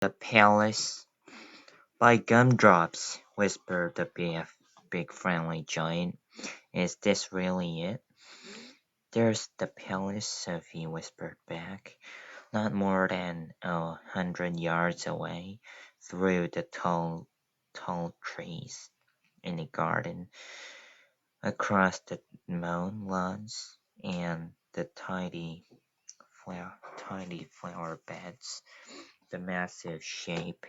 The palace. By gumdrops, whispered the big friendly giant. Is this really it? There's the palace, Sophie whispered back. Not more than 100 yards away, through the tall trees in the garden, across the mown lawns and the tiny flower beds. The massive shape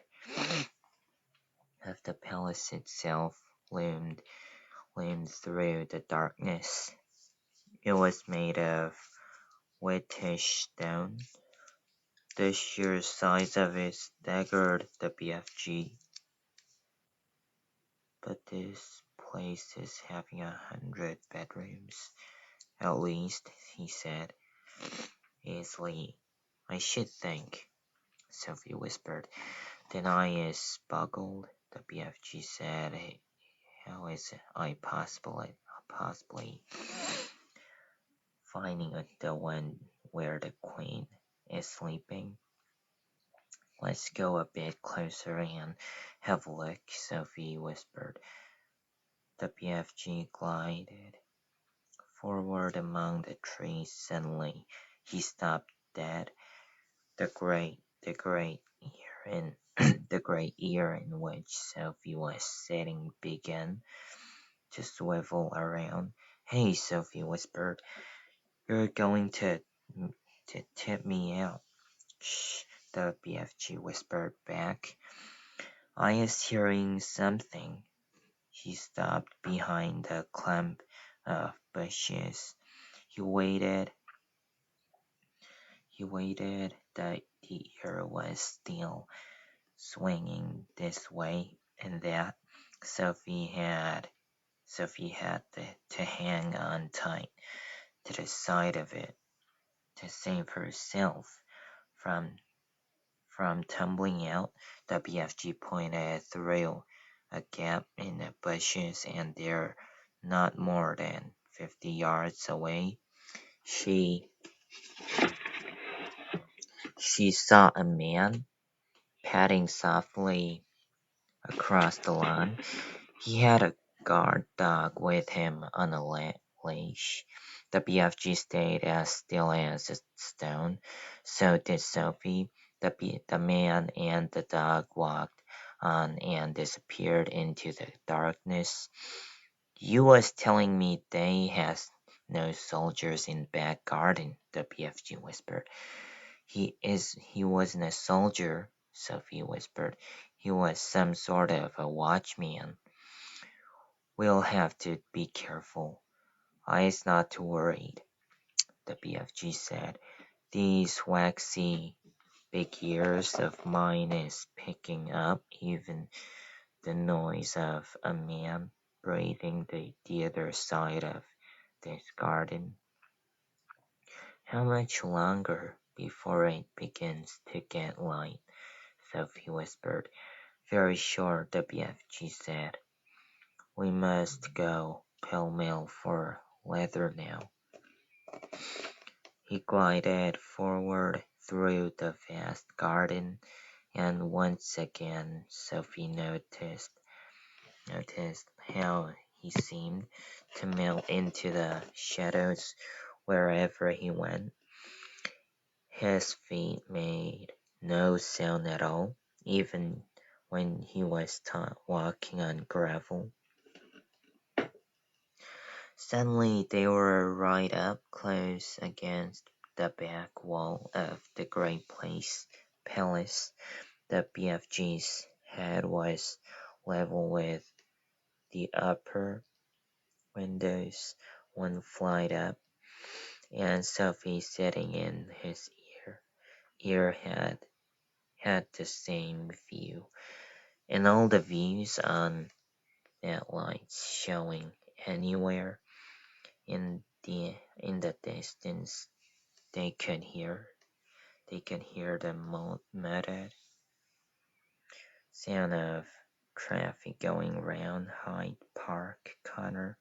of the palace itself loomed through the darkness. It was made of whitish stone. The sheer size of it staggered the BFG. But this place is having 100 bedrooms, at least, he said. Easily, I should think, Sophie whispered. Then I is boggled, the BFG said. How is I possibly finding the one where the queen is sleeping? Let's go a bit closer and have a look, Sophie whispered. The BFG glided forward among the trees. Suddenly, he stopped dead. The great ear in which Sophie was sitting began to swivel around. Hey, Sophie whispered, you're going to tip me out. Shh, the BFG whispered back. I is hearing something. He stopped behind a clump of bushes. He waited. The ear was still swinging this way and that. Sophie had to hang on tight to the side of it to save herself from tumbling out. The BFG pointed through a gap in the bushes, and there, not more than 50 yards away, she saw a man padding softly across the lawn. He had a guard dog with him on a leash. The BFG stayed as still as a stone. So did Sophie. The man and the dog walked on and disappeared into the darkness. You was telling me they has no soldiers in back garden, the BFG whispered. He wasn't a soldier, Sophie whispered. He was some sort of a watchman. We'll have to be careful. I's not too worried, the BFG said. These waxy big ears of mine is picking up even the noise of a man breathing the other side of this garden. How much longer before it begins to get light? Sophie whispered. Very short, the BFG said. We must go pell-mell for leather now. He glided forward through the vast garden, and once again Sophie noticed how he seemed to melt into the shadows wherever he went. His feet made no sound at all, even when he was walking on gravel. Suddenly they were right up close against the back wall of the great palace. The BFG's head was level with the upper windows, one flight up, and Sophie sitting in his ear had the same view, and all the views on that lights showing anywhere in the distance. They could hear the muted sound of traffic going round Hyde Park Corner.